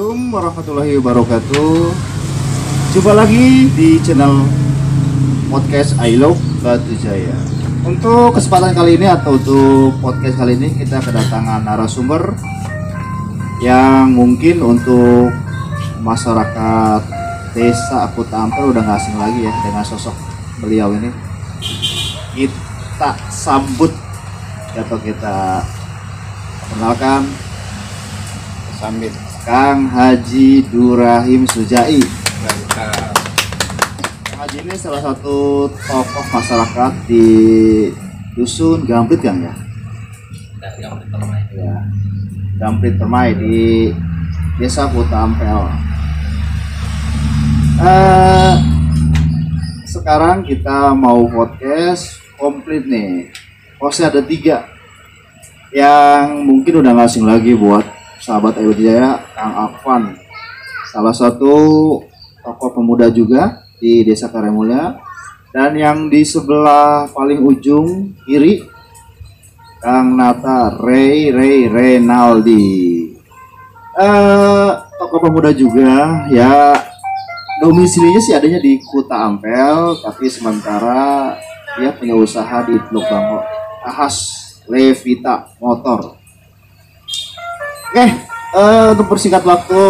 Assalamualaikum warahmatullahi wabarakatuh. Jumpa lagi di channel podcast I Love Batu Jaya. Untuk kesempatan kali ini atau untuk podcast kali ini kita kedatangan narasumber yang mungkin untuk masyarakat desa Kuta Ampel udah gak asing lagi ya dengan sosok beliau ini. Kita sambut atau kita kenalkan sambil Kang Haji Durahim Sujai. Kang Haji ini salah satu tokoh masyarakat di dusun Gamprit Kang ya. Gamprit Permai di desa Kuta Ampel. Sekarang kita mau podcast komplit nih. Hostnya ada 3 yang mungkin udah nggak asing lagi buat sahabat Ayu Jaya, Kang Afan, salah satu tokoh pemuda juga di Desa Karemulya, dan yang di sebelah paling ujung kiri Kang Nata Renaldi, tokoh pemuda juga ya. Domisilinya sih adanya di Kuta Ampel, tapi sementara dia punya usaha di Teluk Bangkok, Ahas Levita Motor. Oke, untuk persingkat waktu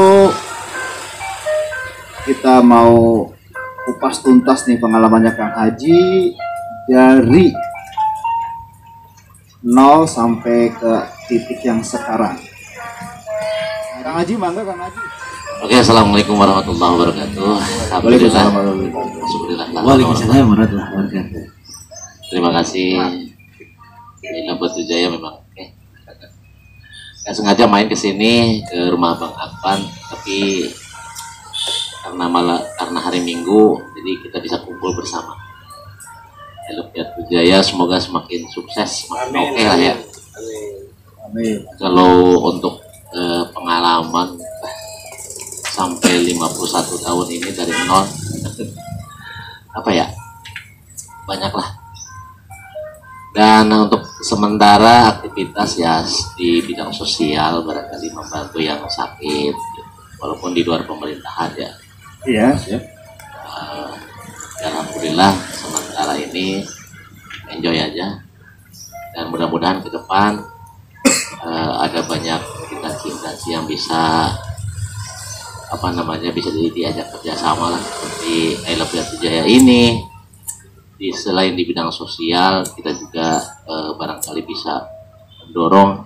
kita mau kupas tuntas nih pengalamannya Kang Haji dari 0 sampai ke titik yang sekarang. Kang Haji, mangga Kang Haji. Oke, assalamualaikum warahmatullahi wabarakatuh. Waalaikumsalam warahmatullahi wabarakatuh. Terima kasih. Ini Batu Jaya memang. Saya sengaja main ke sini ke rumah Bang Afan, tapi karena hari Minggu, jadi kita bisa kumpul bersama. Batu Jaya semoga semakin sukses, semakin oke lah ya. Amin. Kalau untuk pengalaman sampai 51 tahun ini dari nol, apa ya, banyak lah. Dan untuk sementara aktivitas ya di bidang sosial, barangkali membantu yang sakit, walaupun di luar pemerintahan ya. Iya, siap. Alhamdulillah sementara ini enjoy aja, dan mudah-mudahan ke depan ada banyak instansi yang bisa bisa diajak kerjasama lah, seperti I Love Batu Jaya ini. Selain di bidang sosial, kita juga barangkali bisa mendorong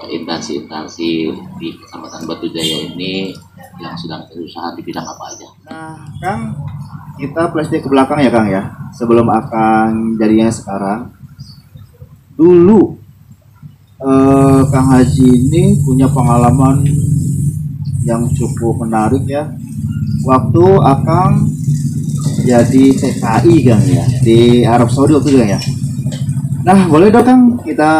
instansi-instansi di Kecamatan Batu Jaya ini yang sedang berusaha di bidang apa aja. Nah, Kang, kita flashback ke belakang ya Kang ya, sebelum akan jadinya sekarang. Dulu Kang Haji ini punya pengalaman yang cukup menarik ya. Waktu Akang jadi TKI Kang ya di Arab Saudi waktu itu Kang ya. Nah, boleh dong Kang kita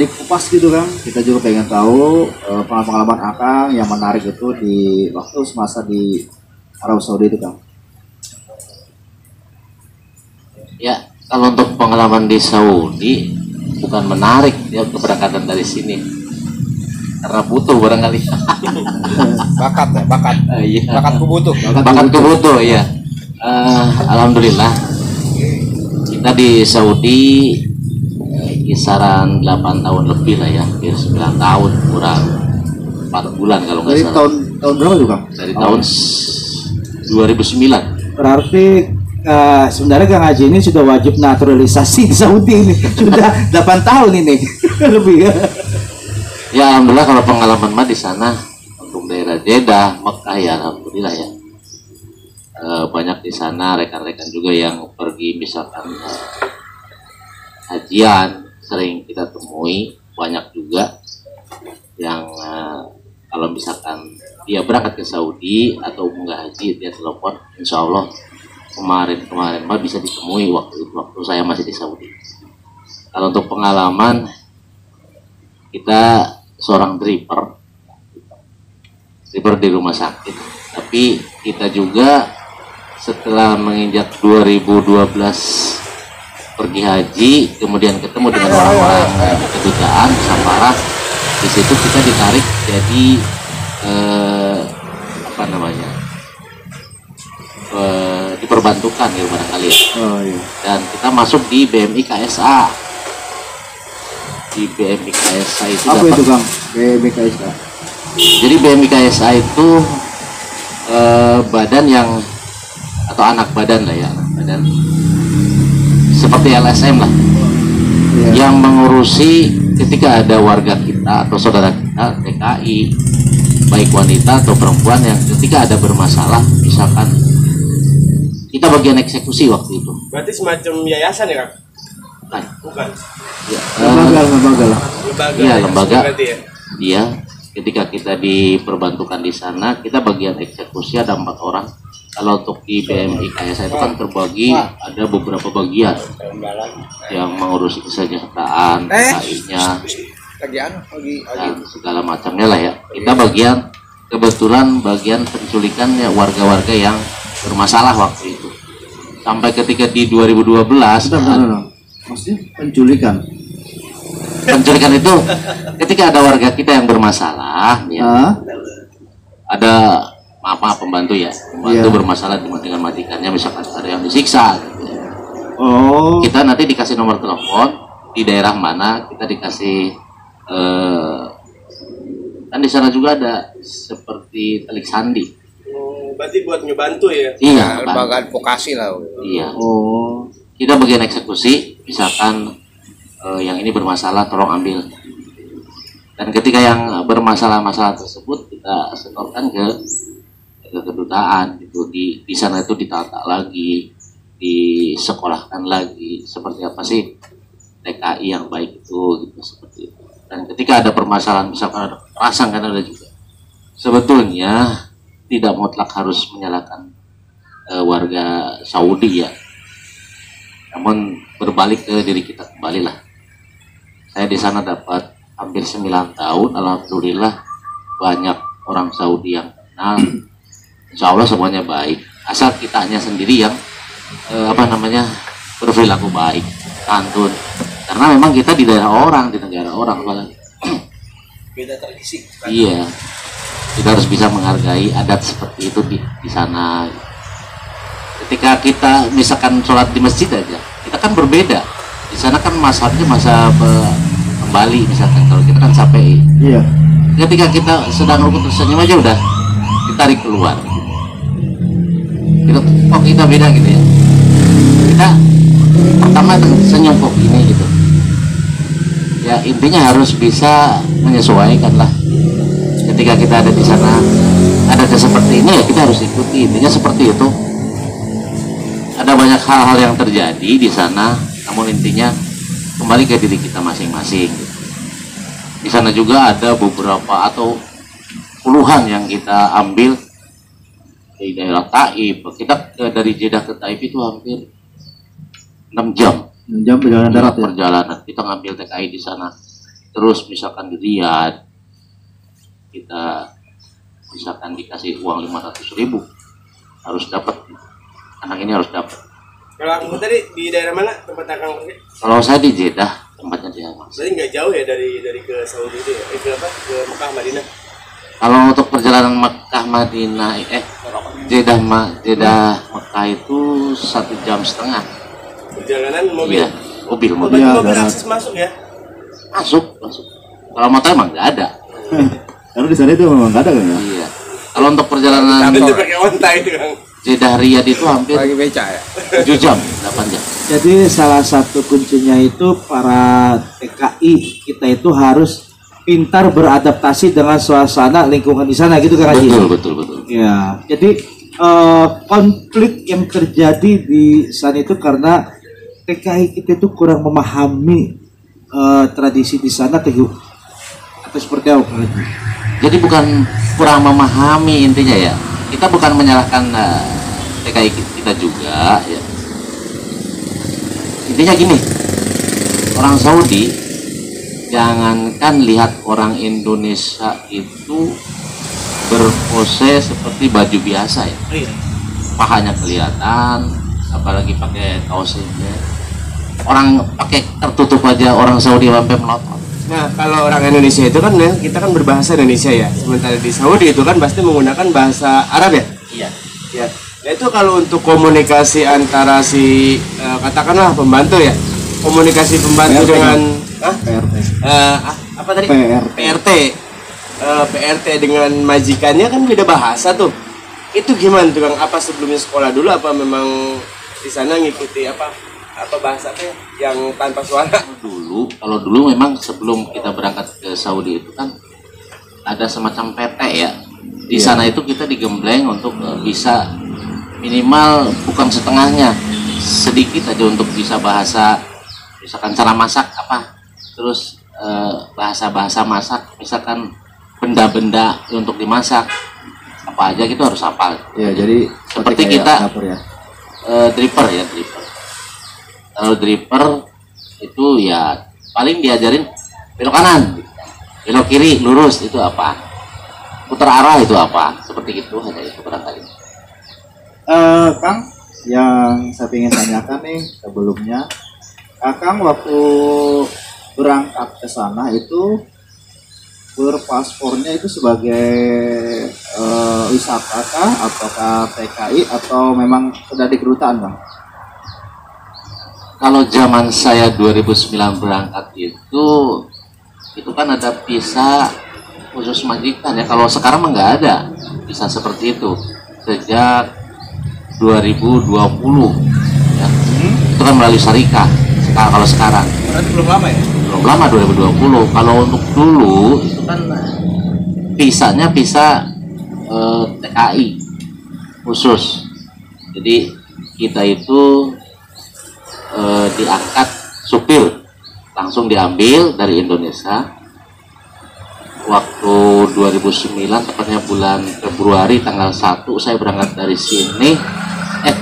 dikupas gitu Kang. Kita juga pengen tahu pengalaman Akang yang menarik itu di waktu semasa di Arab Saudi itu Kang. Ya, kalau untuk pengalaman di Saudi bukan menarik ya, keberangkatan dari sini karena butuh barangkali. Iya. Bakatku butuh ya. Alhamdulillah kita di Saudi kisaran 8 tahun lebih lah ya, hampir 9 tahun kurang 4 bulan kalau nggak salah. Tahun berapa tuh Kang? Dari tahun 2009. Berarti sebenarnya Kang Haji ini sudah wajib naturalisasi di Saudi ini. Sudah 8 tahun ini lebih ya. Ya alhamdulillah, kalau pengalaman mah di sana untuk daerah Jeddah, Mekah ya alhamdulillah ya. Banyak di sana rekan-rekan juga yang pergi misalkan hajian, sering kita temui. Banyak juga yang kalau misalkan dia berangkat ke Saudi atau nggak haji, dia telepon, insya Allah kemarin mah bisa ditemui waktu saya masih di Saudi. Kalau untuk pengalaman, kita seorang driver di rumah sakit, tapi kita juga setelah menginjak 2012 pergi haji, kemudian ketemu dengan orang-orang kedutaan Safara, di situ kita ditarik jadi apa namanya, diperbantukan gitu barangkali ya. Oh iya. Dan kita masuk di BMI KSA. Di BMI KSA itu Apa dapat, itu Kang? BMKSK. jadi BMI KSA itu badan yang atau anak badan lah ya, anak badan seperti LSM lah, Iya. yang mengurusi ketika ada warga kita atau saudara kita TKI, baik wanita atau perempuan, yang ketika ada bermasalah, misalkan kita bagian eksekusi waktu itu. Berarti semacam yayasan ya, Kang? Kan? Bukan. Ya, Lembaga lah. Lembaga. Iya, ya, lembaga. berarti ya. Iya, ketika kita diperbantukan di sana, kita bagian eksekusi ada 4 orang. Kalau untuk di BMI KSA itu kan terbagi, ada beberapa bagian yang mengurusi kesejahteraan, TKI-nya, dan segala macamnya lah ya. Kita bagian, kebetulan bagian penculikannya warga-warga yang bermasalah waktu itu. Sampai ketika di 2012, Bentar. Maksudnya penculikan. penculikan itu ketika ada warga kita yang bermasalah, ya, Ah, ada maaf pembantu ya, pembantu Iya. bermasalah dengan majikannya, misalkan ada yang disiksa, gitu ya. oh, Kita nanti dikasih nomor telepon di daerah mana, kita dikasih kan di sana juga ada seperti telik sandi. Oh, berarti buat ngebantu ya. Iya, Pak. lembaga advokasi lah. Iya. oh, Kita bagian eksekusi, misalkan yang ini bermasalah, tolong ambil. Dan ketika yang bermasalah-masalah tersebut kita setorkan ke kedutaan, gitu. Di sana itu ditata lagi, disekolahkan lagi, seperti apa sih TKI yang baik itu, gitu, seperti itu. Dan ketika ada permasalahan, misalkan ada kekerasan, kan ada juga. Sebetulnya tidak mutlak harus menyalahkan warga Saudi ya, namun berbalik ke diri kita kembali lah. Saya di sana dapat hampir 9 tahun, alhamdulillah banyak orang Saudi yang kenal. Insya Allah semuanya baik, asal kitanya sendiri yang berperilaku baik, santun. Karena memang kita di daerah orang, di negara orang, Beda tradisi. iya, kita harus bisa menghargai adat seperti itu di sana. Ketika kita misalkan sholat di masjid aja, kita kan berbeda. Di sana kan mazhabnya mazhab kembali, misalkan kalau kita kan Syafi'i. iya. Ketika kita sedang rukun tersenyum aja udah ditarik keluar. Kita beda gitu ya. Kita pertama senyum kok ini gitu. Ya intinya harus bisa menyesuaikan lah. Ketika kita ada di sana, ada seperti ini ya kita harus ikuti. Intinya seperti itu. Ada banyak hal-hal yang terjadi di sana, namun intinya kembali ke diri kita masing-masing. Di sana juga ada beberapa atau puluhan yang kita ambil di daerah Taif. Kita dari Jeddah ke Taif itu hampir 6 jam. 6 jam perjalanan darat ya. Perjalanan. Kita ngambil TKI di sana. Terus misalkan di Riyadh, kita misalkan dikasih uang 500.000, harus dapat. Anak ini harus dapat. Kalau aku tadi di daerah mana tempat Akang pergi? Kalau saya di Jeddah, tempatnya di Mas. Berarti nggak jauh ya dari ke Saudi itu ya? Ke apa? Ke Mekah, Madinah. Kalau untuk perjalanan Mekah Madinah, Jeddah Mekah itu 1,5 jam. Perjalanan mobil. Iya, mobil. Oh, berarti Iya, mobil darat. akses masuk ya? Masuk. Kalau motor emang nggak ada. Karena di sana itu memang nggak ada kan ya. Iya. Kalau untuk perjalanan Itu pakai onta itu, Kang. Jeddah Riyadh itu hampir Lagi beca ya. 7 jam, 8 jam. Jadi salah satu kuncinya itu para TKI kita itu harus pintar beradaptasi dengan suasana lingkungan di sana gitu kan Haji? Betul. Ya, jadi konflik yang terjadi di sana itu karena TKI kita itu kurang memahami tradisi di sana atau seperti apa Pak Haji? Jadi bukan kurang memahami intinya ya. Kita bukan menyalahkan TKI kita juga ya. Intinya gini, orang Saudi jangankan lihat orang Indonesia itu berpose seperti baju biasa ya. Pahanya kelihatan, apalagi pakai kaos ini. Orang pakai tertutup aja orang Saudi sampai melotot. Nah, kalau orang Indonesia itu kan ya, kita kan berbahasa Indonesia ya. Sementara di Saudi itu kan pasti menggunakan bahasa Arab ya. Iya. Ya. Nah, itu kalau untuk komunikasi antara si katakanlah pembantu ya. Komunikasi pembantu PRT, dengan PRT. apa tadi? PRT. PRT. PRT dengan majikannya kan beda bahasa tuh. Itu gimana tuh Kang? Apa sebelumnya sekolah dulu apa memang di sana ngikuti apa bahasanya yang tanpa suara? Kalau dulu memang sebelum kita berangkat ke Saudi itu kan ada semacam PT ya. Di sana itu kita digembleng untuk bisa minimal bukan setengahnya, sedikit aja untuk bisa bahasa, misalkan cara masak apa, terus bahasa masak, misalkan benda-benda untuk dimasak apa aja gitu harus hafal. Ya, jadi Seperti kayak kita dapur ya. dripper. Kalau dripper itu ya paling diajarin belok kanan, belok kiri, lurus itu apa, putar arah itu apa, seperti itu hanya itu barangkali. Kang, yang saya ingin tanyakan nih sebelumnya, Kang waktu berangkat ke sana itu berpaspornya itu sebagai wisata kah, apakah TKI atau memang sudah di kedutaan, Kang? Kalau zaman saya 2009 berangkat itu kan ada visa khusus majikan ya. Kalau sekarang mah nggak ada visa seperti itu sejak 2020 ya. Itu kan melalui syarikat. Kalau sekarang Berarti belum lama ya? belum lama 2020. Kalau untuk dulu itu kan visanya visa TKI khusus. Jadi kita itu diangkat supir, langsung diambil dari Indonesia waktu 2009, tepatnya bulan Februari tanggal 1 saya berangkat dari sini,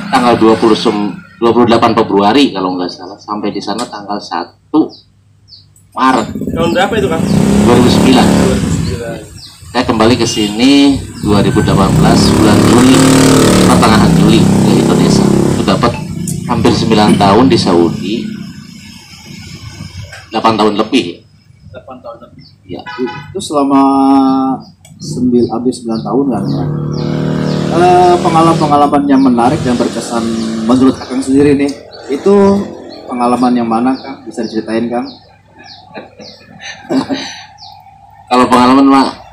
tanggal 28 Februari kalau nggak salah, sampai di sana tanggal 1 Maret Tahun berapa itu Kang? 2009. Saya kembali ke sini 2018 bulan Juli, pertengahan Juli ke Indonesia. Itu dapat hampir 9 tahun di Saudi, 8 tahun lebih. 8 tahun lebih. Ya. Itu selama hampir 9 tahun kan ya. Pengalaman-pengalaman yang menarik yang berkesan menurut Kang sendiri nih, itu pengalaman yang mana Kang? Bisa diceritain Kang? Kalau pengalaman mah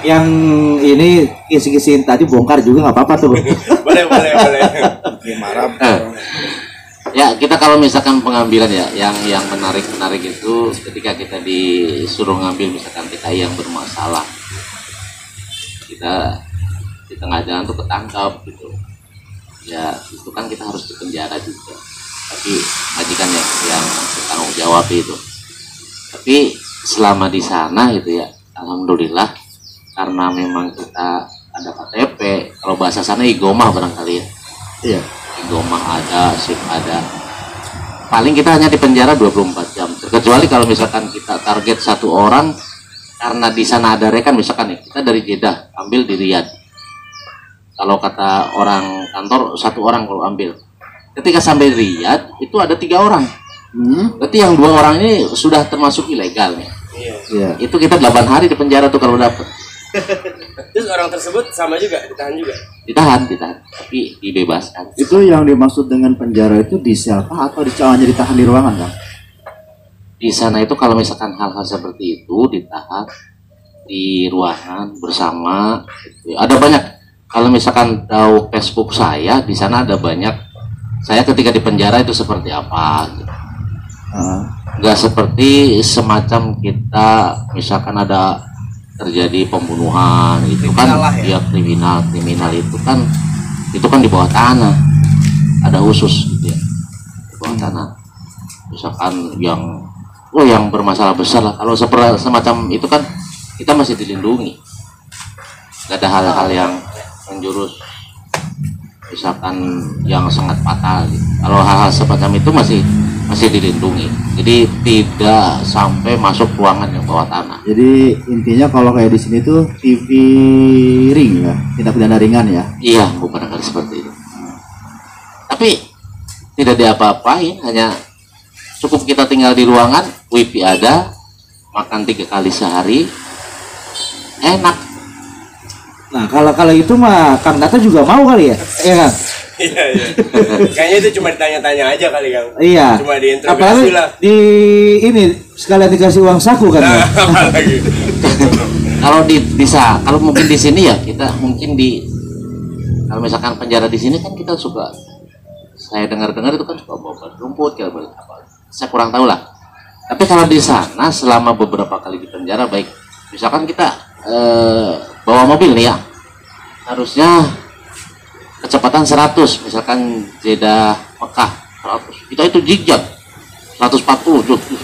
Yang ini kisi-kisiin tadi bongkar juga nggak apa-apa tuh. Boleh. Marah. ya, kita kalau misalkan pengambilan ya yang menarik itu ketika kita disuruh ngambil misalkan TKI yang bermasalah, kita di tengah jalan tuh ketangkap gitu ya, itu kan kita harus dipenjara juga, tapi majikan yang bertanggung jawab itu. Tapi selama di sana gitu ya, alhamdulillah karena memang kita ada KTP, kalau bahasa sana igomah barangkali ya. Iya. Igomah ada, SIM ada. Paling kita hanya di penjara 24 jam. Terkecuali kalau misalkan kita target satu orang, karena di sana ada rekan, misalkan nih, kita dari Jeddah ambil di Riyadh. Kalau kata orang kantor satu orang kalau ambil. Ketika sampai Riyadh itu ada 3 orang. Berarti yang 2 orang ini sudah termasuk ilegal nih. Iya. Itu kita 8 hari di penjara tuh kalau dapat. Terus orang tersebut sama juga ditahan juga? Ditahan, tapi dibebaskan. Itu yang dimaksud dengan penjara itu di siapa atau hanya ditahan di ruangan Kang? Di sana itu kalau misalkan hal-hal seperti itu ditahan di ruangan bersama. Ada banyak. Kalau misalkan tahu Facebook saya, di sana ada banyak. Saya ketika di penjara itu seperti apa? Gitu. Nggak seperti semacam kita misalkan ada terjadi pembunuhan itu kan ya kriminal itu kan di bawah tanah, ada khusus gitu ya, di bawah tanah. Misalkan yang bermasalah besar lah, kalau semacam itu kan kita masih dilindungi, nggak ada hal-hal yang menjurus misalkan yang sangat fatal gitu. Kalau hal-hal semacam itu masih dilindungi, jadi tidak sampai masuk ruangan yang bawah tanah. Jadi intinya kalau kayak di sini tuh TV ring ya, tindak pidana ringan ya. Iya, bukan kali seperti itu. Tapi tidak diapa-apain, hanya cukup kita tinggal di ruangan, wifi ada, makan 3 kali sehari, enak. Nah, kalau itu mah Kang Nata juga mau kali ya? Iya kan? Iya, iya. Kayaknya itu cuma ditanya-tanya aja kali, Kang. Iya. Cuma Apalagi diinterogasi lah. di ini sekalian dikasih uang saku kan ya? Apalagi. Kalau bisa, kalau mungkin di sini ya kita mungkin kalau misalkan penjara di sini kan kita suka, saya dengar-dengar itu kan suka bawa rumput, kayak apa, saya kurang tahu lah. Tapi kalau di sana selama beberapa kali di penjara, baik misalkan kita bawa mobil nih ya, harusnya kecepatan 100, misalkan Jeddah Mekah 100, kita itu zigzag 140, gitu.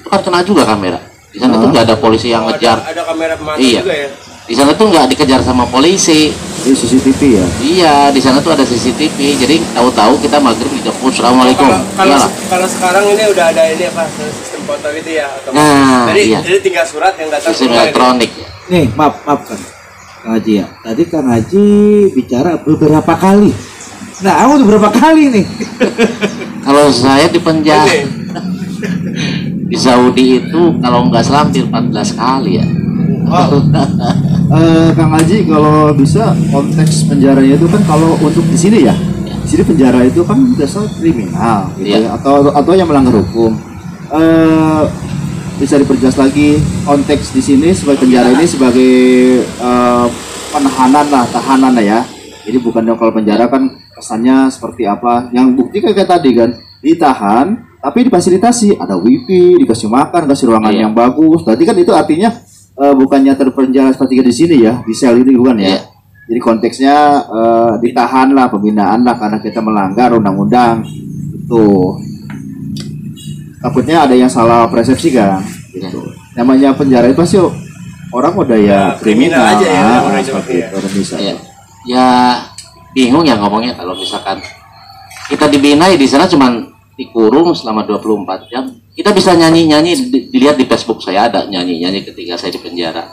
Itu kan kena juga kamera. Di sana tuh nggak ada polisi yang ngejar. Ada kamera pemantau Iya. juga ya. Di sana tuh nggak dikejar sama polisi. Di CCTV ya. Iya, di sana tuh ada CCTV. Jadi tahu-tahu kita maghrib dijemput, assalamualaikum. Kalau Iyalah. kalau sekarang ini udah ada ini apa sistem foto gitu ya otomatis. Nah, jadi, iya. jadi tinggal surat yang datang Sistem ke rumah ini. elektronik. Nih, maaf Kang Haji ya. Tadi Kang Haji bicara beberapa kali. Nah, aku udah berapa kali nih? Kalau saya di penjara Oke. di Saudi itu kalau nggak salah hampir 14 kali ya. Kang Haji, kalau bisa konteks penjaranya itu kan kalau untuk di sini ya, di sini penjara itu kan dasar kriminal, gitu Iya. ya, atau yang melanggar hukum. Bisa diperjelas lagi konteks di sini sebagai penjara ini sebagai penahanan lah, tahanan lah ya. Jadi bukan dong kalau penjara kan kesannya seperti apa. Yang bukti kayak tadi kan ditahan, tapi difasilitasi, ada wifi, dikasih makan, kasih ruangan Iya. yang bagus. Berarti kan itu artinya bukannya terpenjara seperti di sini ya, di sel ini bukan ya. Iya. Jadi konteksnya ditahan lah, pembinaan lah karena kita melanggar undang-undang itu. Takutnya ada yang salah persepsi kan, gitu. Namanya penjara itu pasti orang udah ya Kriminal aja ya, orang seperti Jawa, itu orang bisa. Ya, ya bingung ya ngomongnya kalau misalkan kita dibina di sana cuman dikurung selama 24 jam. Kita bisa nyanyi-nyanyi, dilihat di Facebook saya ada nyanyi-nyanyi ketika saya di penjara.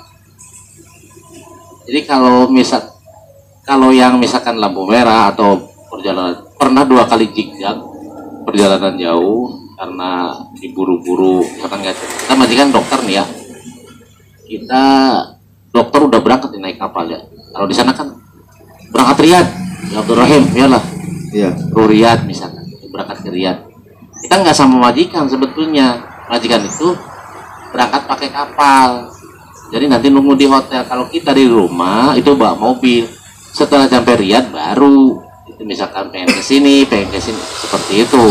Jadi kalau yang misalkan lampu merah atau perjalanan, pernah 2 kali zigzag perjalanan jauh karena diburu-buru, misalkan kita majikan dokter nih ya, kita dokter udah berangkat naik kapal ya. Kalau di sana kan berangkat Riyadh, ya Abdul Rahim, iyalah, Iya. Riyadh misalkan, berangkat ke Riyadh. Kita nggak sama majikan sebetulnya, majikan itu berangkat pakai kapal. Jadi nanti nunggu di hotel. Kalau kita di rumah itu bawa mobil. Setelah sampai Riyadh baru itu misalkan pengen ke sini, seperti itu.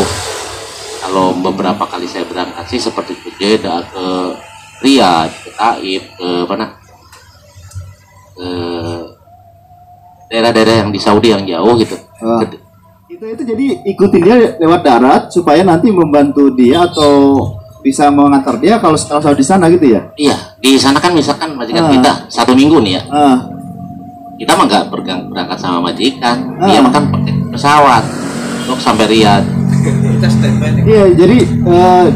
Kalau beberapa kali saya berangkat sih seperti ke Jeddah, ke Riyadh, ke Taif, ke mana? Ke daerah-daerah yang di Saudi yang jauh gitu. Ah. Itu jadi ikutin dia lewat darat supaya nanti membantu dia atau bisa mengantar dia kalau setelah di sana gitu ya. Iya, di sana kan misalkan majikan Ah. kita 1 minggu nih ya. Ah, Kita mah nggak berangkat sama majikan, dia makan pakai pesawat untuk sampai Riyadh. Kita standby nih. iya, jadi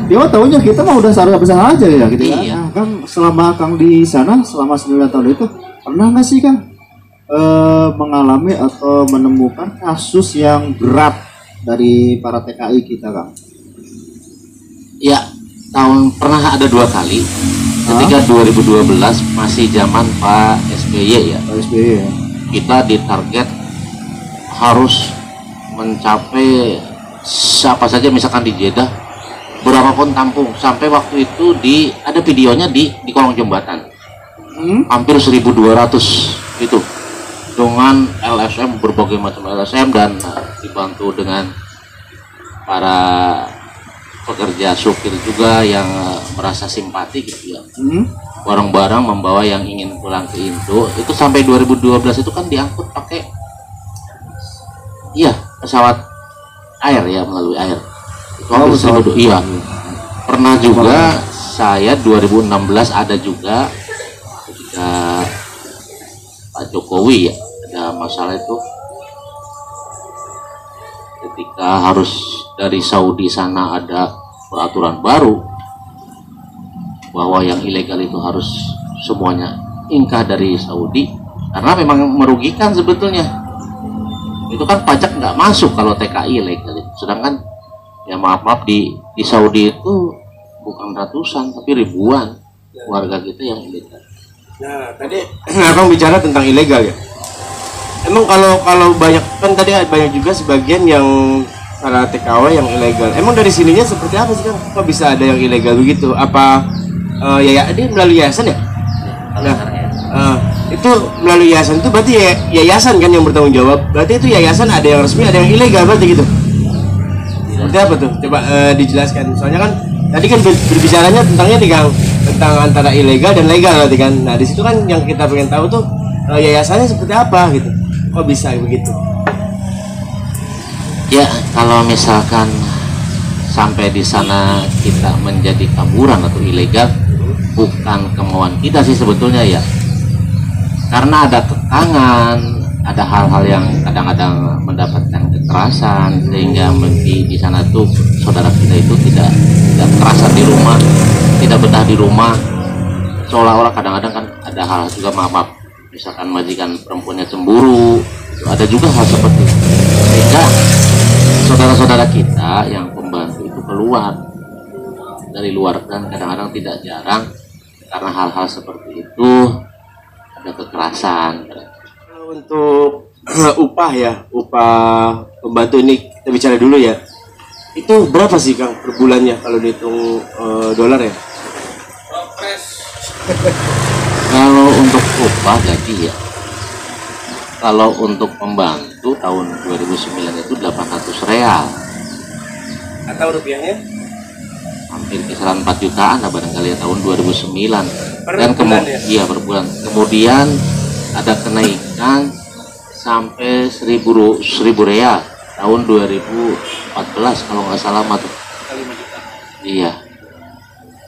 dia mah taunya kita mah udah seharusnya bersama aja ya gitu ya. Iya. Nah, Kang, selama Kang di sana selama 9 tahun itu pernah nggak sih Kang mengalami atau menemukan kasus yang berat dari para TKI kita Kang? Ya, pernah ada 2 kali. Ketika 2012 masih zaman Pak SBY ya, Pak SBY ya. kita ditarget harus mencapai siapa saja misalkan di Jeddah berapapun tampung, sampai waktu itu ada videonya di kolong jembatan hampir 1.200 itu dengan LSM, berbagai macam LSM, dan dibantu dengan para pekerja supir juga yang merasa simpati gitu ya, barang-barang membawa yang ingin pulang ke Indo. Itu sampai 2012 itu kan diangkut pakai pesawat air ya, melalui air. Itu hampir 1.000. Iya, pernah juga saya 2016 ada juga ketika Pak Jokowi ya ada masalah itu, ketika harus dari Saudi sana ada peraturan baru bahwa yang ilegal itu harus semuanya ingkah dari Saudi, karena memang merugikan sebetulnya. Itu kan pajak nggak masuk kalau TKI ilegal itu. Sedangkan Ya maaf di Saudi itu bukan ratusan tapi ribuan warga kita yang ilegal. Nah, tadi Abang bicara tentang ilegal ya. Emang kalau banyak kan tadi banyak juga sebagian yang para TKW yang ilegal. Emang dari sininya seperti apa sih kan? Kok bisa ada yang ilegal begitu? Apa dia melalui yayasan ya? Nah, itu melalui yayasan itu berarti yayasan kan yang bertanggung jawab. Berarti itu yayasan ada yang resmi, ada yang ilegal berarti gitu. Seperti apa tuh? Coba dijelaskan. Soalnya kan tadi kan berbicaranya tentang antara ilegal dan legal berarti kan. Nah, di situ kan yang kita pengen tahu tuh yayasannya seperti apa gitu. Kok bisa begitu? Ya, kalau misalkan sampai di sana kita menjadi kamburan atau ilegal, bukan kemauan kita sih sebetulnya ya. Karena ada tekangan, ada hal-hal yang kadang-kadang mendapatkan kekerasan sehingga di sana tuh saudara kita itu tidak terasa di rumah, tidak betah di rumah. Seolah-olah kadang-kadang kan ada hal juga maaf, misalkan majikan perempuannya cemburu, ada juga hal seperti itu. Sehingga saudara-saudara kita yang pembantu itu keluar dari luar dan kadang-kadang tidak jarang karena hal-hal seperti itu ada kekerasan. Kalau untuk upah upah pembantu ini kita bicara dulu ya. Itu berapa sih Kang per bulannya kalau dihitung dolar ya? Kalau untuk upah gaji ya, kalau untuk pembantu tahun 2009 itu 800 real, Atau rupiahnya? hampir kisaran 4 jutaan lah barangkali ya tahun 2009. Per Dan bulan ya? iya per bulan. Kemudian ada kenaikan sampai 1000 real tahun 2014 kalau nggak salah tuh. Iya.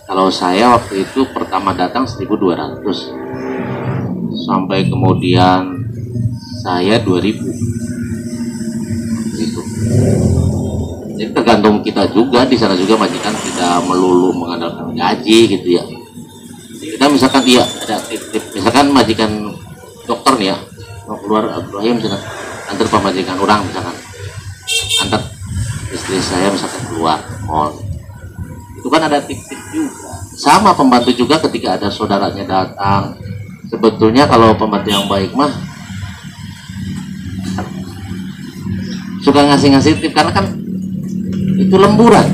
Kalau saya waktu itu pertama datang 1.200 sampai kemudian saya 2.000 gitu. Jadi tergantung kita juga, di sana juga majikan tidak melulu mengandalkan gaji gitu ya. Kita misalkan ada tip, misalkan majikan dokter nih ya mau keluar Ibrahim misalkan antar pemajikan orang misalkan antar istri saya misalkan keluar mall, itu kan ada tip-tip juga. Sama pembantu juga ketika ada saudaranya datang, sebetulnya kalau pembantu yang baik mah suka ngasih tip karena kan itu lemburan.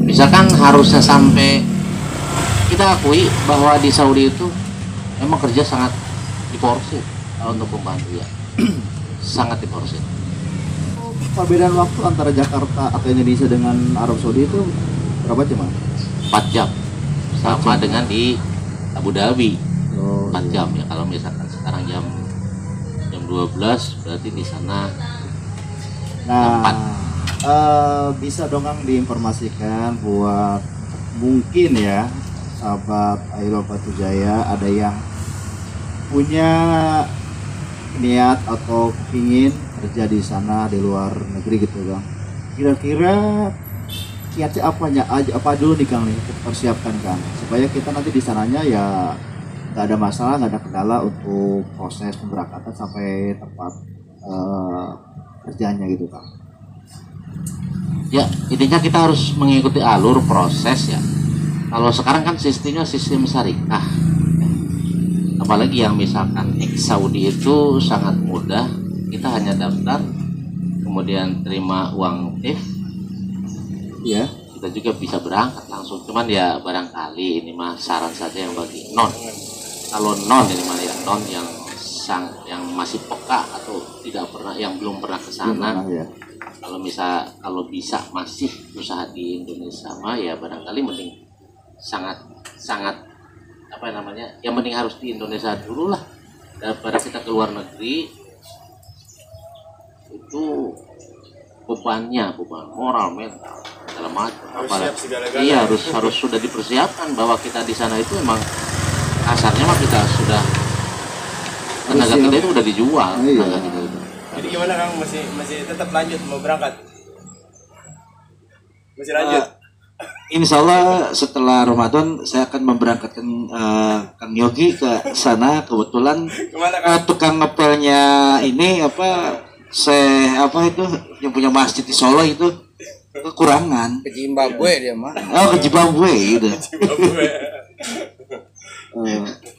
Misalkan harusnya sampai kita akui bahwa di Saudi itu memang kerja sangat diporsir kalau untuk pembantu ya. Sangat diporsir. Perbedaan waktu antara Jakarta atau Indonesia dengan Arab Saudi itu berapa jam? 4 jam sama dengan di Abu Dhabi. Oh, 4 jam ya. Kalau misalkan sekarang jam 12 berarti di sana Nah, bisa dong Kang diinformasikan buat mungkin ya sahabat Ailo Batu Jaya ada yang punya niat atau ingin kerja di sana di luar negeri gitu Kang. Kira-kira kiatnya apa dulu nih Kang nih persiapkan Kang supaya kita nanti di sananya ya nggak ada masalah, nggak ada kendala untuk proses pemberangkatan sampai tempat kerjanya gitu Kang. ya intinya kita harus mengikuti alur proses ya. Kalau sekarang kan sistemnya sistem syariah, apalagi yang misalkan Saudi itu sangat mudah, kita hanya daftar kemudian terima uang TIF Iya. kita juga bisa berangkat langsung. Cuman ya barangkali ini mah saran saja yang bagi non, kalau non ini mah ya non yang masih peka atau tidak pernah, yang belum pernah ke sana. Ya. Kalau bisa masih usaha di Indonesia mah ya barangkali mending sangat apa namanya, yang penting harus di Indonesia dulu lah daripada kita ke luar negeri. Itu beban moral, mental, segala macam. Siap segala-galanya. Iya harus sudah dipersiapkan bahwa kita di sana itu emang kasarnya mah kita sudah tenaga kita itu udah dijual. Iya. Tenaga kita itu. Jadi gimana Kang, masih tetap lanjut mau berangkat? Masih lanjut? Insya Allah setelah Ramadan saya akan memberangkatkan Kang Yogi ke sana. Kebetulan Kemana Kang? tukang ngepelnya ini apa itu yang punya masjid di Solo itu kekurangan. Ke Zimbabwe dia mah. Oh, ke Zimbabwe gitu.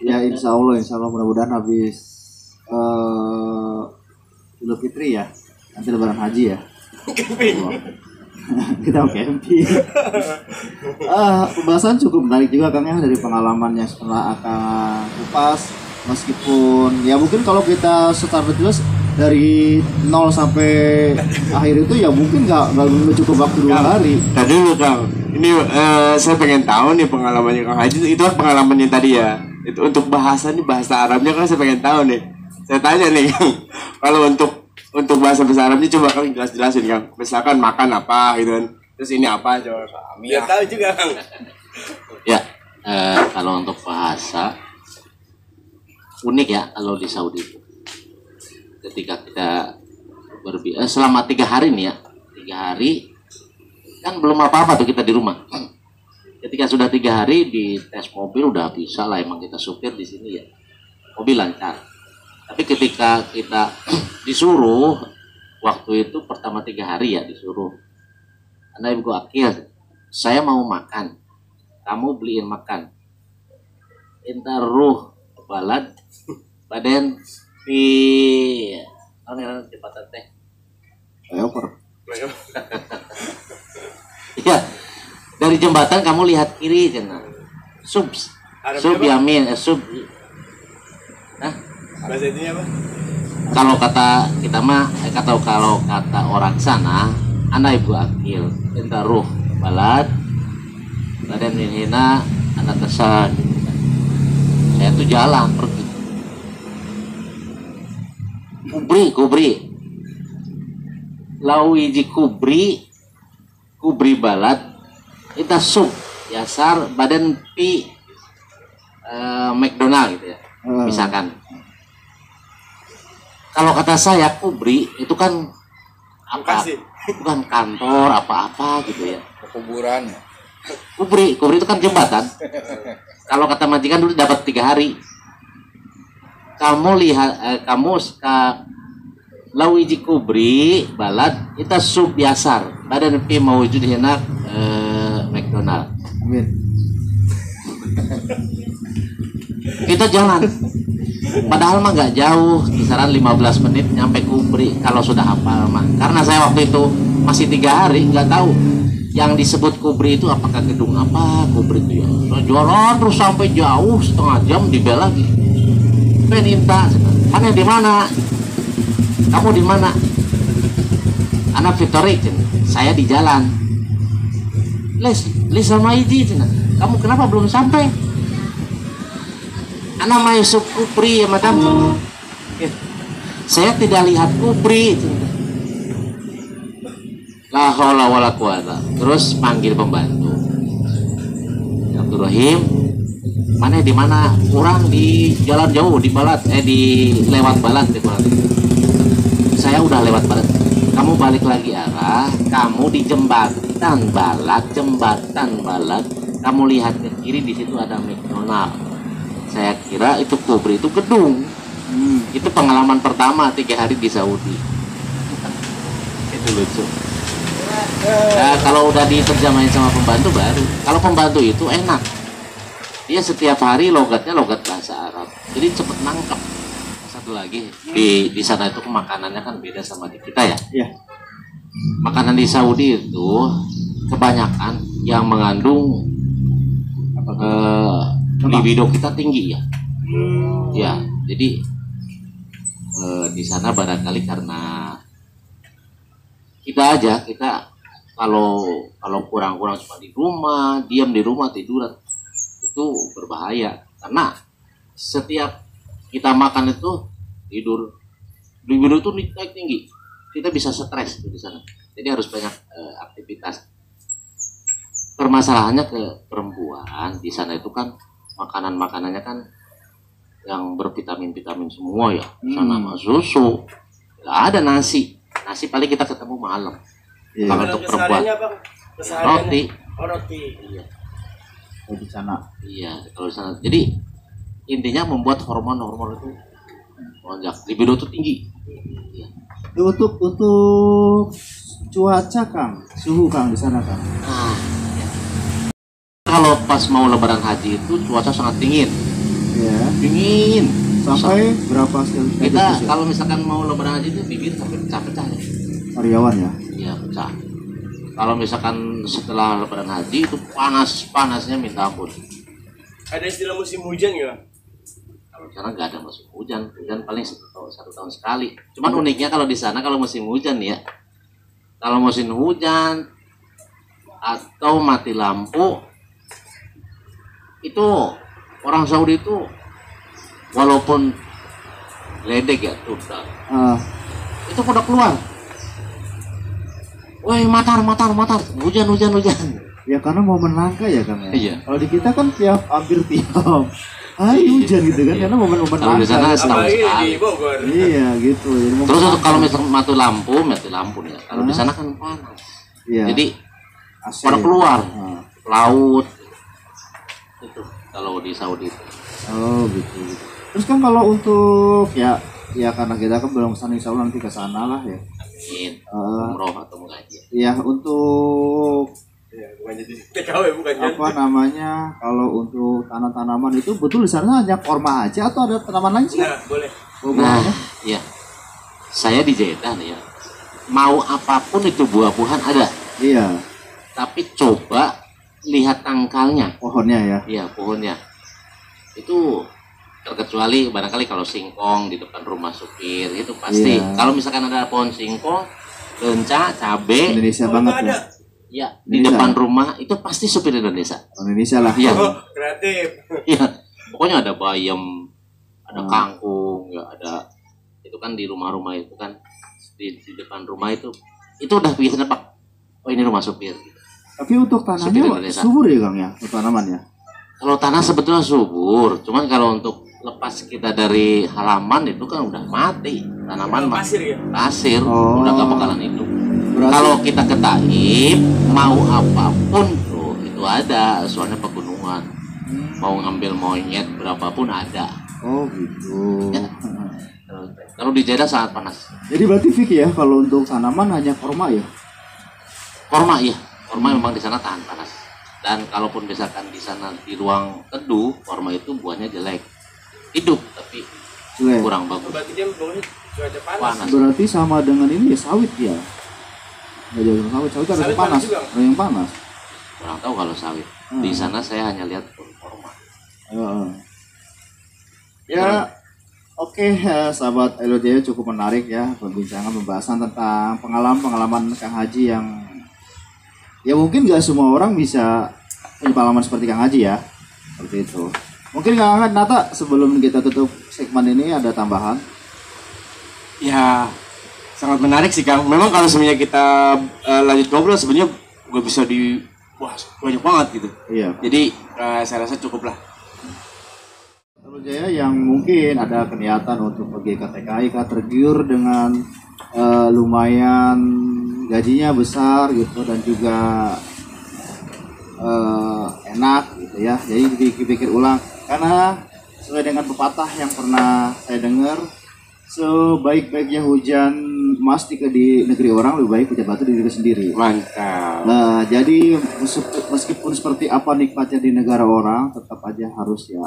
Ya insya Allah mudah-mudahan habis Idul Fitri ya, nanti Lebaran Haji ya. Kita mau camping. Pembahasan cukup menarik juga Kang ya, dari pengalaman yang setelah akan kupas. Meskipun ya mungkin kalau kita secara jelas dari 0 sampai akhir itu ya mungkin nggak cukup waktu 2 hari. Tadi dulu Kang, ini saya pengen tahu nih pengalamannya Kang Haji. Itu kan pengalamannya tadi ya. Itu untuk bahasa Arabnya kan saya pengen tahu nih. Saya tanya nih Kang, kalau untuk bahasa Arabnya coba Kang jelasin Kang. Misalkan makan apa gitu kan. Terus ini apa coba. Biar tahu juga Kang. Ya, kalau untuk bahasa unik ya kalau di Saudi itu. Ketika kita selama 3 hari nih ya, 3 hari kan belum apa-apa tuh kita di rumah. Ketika sudah 3 hari di tes mobil udah bisa lah, emang kita supir di sini ya, mobil lancar. Tapi ketika kita disuruh waktu itu pertama 3 hari ya disuruh, Anda Ibu Akil, saya mau makan, kamu beliin makan. Inta ruh balad badan di jembatan teh. Iya, dari jembatan kamu lihat kiri cina. Sub yamin, sub. Bahasa intinya apa? Kalau kata kita mah, kalau kata orang sana, Anda Ibu Akil, inta ruh balad badan hina anak kesan. Saya tuh jalan pergi. Kubri. Lawiji kubri balad. Kita sub yasar badan pi McDonald gitu ya. Misalkan. Kalau kata saya kubri itu kan apa? Bukan kantor apa-apa gitu ya. Kuburan ya. Kubri itu kan jembatan. Kalau kata majikan dulu dapat 3 hari. Kamu lihat, kamu lawiji kubri balad kita sub biasar badan pi mawujud henak McDonald. Amin. Kita jalan. Padahal mah nggak jauh, kisaran 15 menit nyampe kubri kalau sudah hafal mah. Karena saya waktu itu masih 3 hari nggak tahu yang disebut kubri itu apakah gedung apa. Kubri itu ya jalan terus sampai jauh setengah jam dibel lagi. Peninta, mana di mana? Kamu di mana? Anak Victory, saya di jalan. Les sama Iji, kamu kenapa belum sampai? Anak Mayusuf Kupri ya madam. Saya tidak lihat Kupri. La haula wala quwata. Terus panggil pembantu. Abdurrahim, mana di mana? Kurang di jalan jauh di balat, di lewat balat di balat. Saya udah lewat balat. Kamu balik lagi arah. Kamu di jembatan balat. Kamu lihat ke kiri, di situ ada McDonald. Saya kira itu kubri, itu gedung. Itu pengalaman pertama 3 hari di Saudi. Itu lucu. Nah, kalau udah diterjemahin sama pembantu baru. Kalau pembantu itu enak. Dia setiap hari logatnya logat bahasa Arab. Jadi cepet nangkep. Satu lagi di sana itu makanannya kan beda sama di kita ya. Iya. Makanan di Saudi itu kebanyakan yang mengandung libido kita tinggi ya. Ya, jadi di sana barangkali karena kita kalau kurang-kurang cuma di rumah, diam di rumah tiduran itu berbahaya karena setiap kita makan itu tidur libido itu naik tinggi, kita bisa stres di sana. Jadi harus banyak aktivitas. Permasalahannya ke perempuan di sana itu kan makanannya kan yang bervitamin semua ya. Sana mah susu, nggak ada nasi paling kita ketemu malam. Iya. Kalau untuk perempuan roti. Oh, roti. Iya. Oh, di sana. Iya, kalau di sana. Jadi intinya membuat hormon itu melonjak, libido itu tinggi. Iya. Untuk cuaca Kang, suhu Kang di sana Kang. Nah, ya. Kalau pas mau lebaran haji itu cuaca sangat dingin. Ya. Dingin. Sampai berapa Kita derajat? kalau misalkan mau lebaran haji itu bibir sampai pecah-pecah ya. Karyawan ya. Iya, pecah. Kalau misalkan setelah lebaran haji itu panasnya minta ampun. Ada istilah musim hujan nggak? Kalau di sana nggak ada musim hujan paling satu tahun sekali. Cuman uniknya kalau di sana kalau musim hujan ya, kalau musim hujan atau mati lampu itu orang Saudi itu walaupun ledek ya tuh itu pada keluar. Woi matar, hujan. Ya karena momen langka ya Kang ya. Iya. Kalau di kita kan hampir tiap hari hujan gitu kan, Iya. karena momen-momen Kalau di langka. sana gitu. setahun Apalagi sekali. di Bogor. Iya gitu. Jadi momen Terus langka. kalau misalkan mati lampu nih ya. Kalau di sana kan panas. Iya. Jadi AC. pada keluar Ah. laut itu kalau di Saudi itu. Oh gitu. Terus kan kalau untuk ya karena kita kan belum kesana, insya Allah nanti ke sana lah ya. Amin. Ah. Umroh atau mengaji. Ya untuk Ya, bukan jadi TKW bukan jadi. apa namanya, kalau untuk tanah-tanaman itu betul di sana hanya korma aja atau ada tanaman lain sih? Nah, boleh. Oh, Nah, buahnya? iya. Saya di Jeddah nih ya. Mau apapun itu buah-buahan ada, Iya, tapi coba lihat tangkalnya. pohonnya ya. Iya, pohonnya. Itu terkecuali barangkali kalau singkong di depan rumah supir itu pasti. Iya. Kalau misalkan ada pohon singkong, lenca, cabe, Indonesia Oh, banget itu ya. ada. ya di Indonesia. depan rumah itu pasti supir Indonesia. Indonesia lah. Iya. Oh, kreatif. Iya. Pokoknya ada bayam, ada Hmm. kangkung, ya ada itu kan di rumah-rumah itu kan di depan rumah itu udah biasa Pak. Oh ini rumah supir. Tapi untuk Supir tanahnya Indonesia. subur ya Kang ya, untuk tanaman ya. Kalau tanah sebetulnya subur, cuman kalau untuk lepas kita dari halaman itu kan udah mati tanaman mah Pasir ya. pasir, Oh. udah gak bakalan hidup. Berarti Kalau kita ke Taif mau apapun tuh itu ada, soalnya pegunungan mau ngambil monyet berapapun ada. oh gitu. Ya. Kalau di Jeddah sangat panas. Jadi berarti Fik ya, kalau untuk tanaman hanya korma ya. Korma ya, korma memang di sana tahan panas. Dan kalaupun misalkan di sana di ruang teduh, korma itu buahnya jelek, hidup tapi Jelek. kurang bagus. Berarti dia pokoknya cuaca panas. Panas. Berarti sama dengan ini ya, sawit ya. Nggak jauh dengan sawit harus Sawit panas. panas juga? Ada yang panas. Kurang tahu kalau sawit. Di sana saya hanya lihat pohon korma. Heeh. Ya, oke, sahabat Elodea, cukup menarik ya perbincangan pembahasan tentang pengalaman Kang Haji yang ya mungkin nggak semua orang bisa punya pengalaman seperti Kang Haji ya, seperti itu. Mungkin Kang Nata sebelum kita tutup segmen ini ada tambahan? Ya, sangat menarik sih Kang. Memang kalau sebenarnya kita lanjut ngobrol sebenarnya gue bisa wah banyak banget gitu. Iya. Jadi saya rasa cukup lah. Jaya yang mungkin ada keniatan untuk pergi ke TKI, tergiur dengan lumayan gajinya besar gitu dan juga enak gitu ya. Jadi dipikir ulang karena sesuai dengan pepatah yang pernah saya dengar, sebaik-baiknya hujan emas di negeri orang lebih baik hujan batu di negeri sendiri. Mantap. Nah, jadi meskipun seperti apa nikmatnya di negara orang, tetap aja harus ya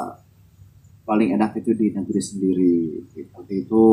paling enak itu di negeri sendiri. Seperti itu.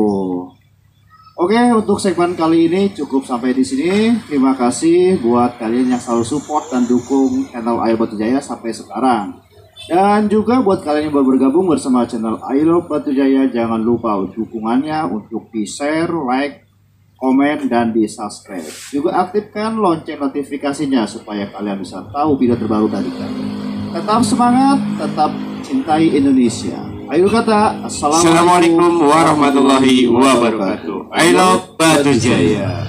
Oke, untuk segmen kali ini cukup sampai di sini. Terima kasih buat kalian yang selalu support dan dukung channel Ayo Batu Jaya sampai sekarang. Dan juga buat kalian yang baru bergabung bersama channel Ayo Batu Jaya, jangan lupa dukungannya untuk di-share, like, komen, dan di-subscribe. Juga aktifkan lonceng notifikasinya supaya kalian bisa tahu video terbaru dari kami. Tetap semangat, tetap cintai Indonesia. Ayo kata, Assalamualaikum warahmatullahi wabarakatuh. I love Batu Jaya.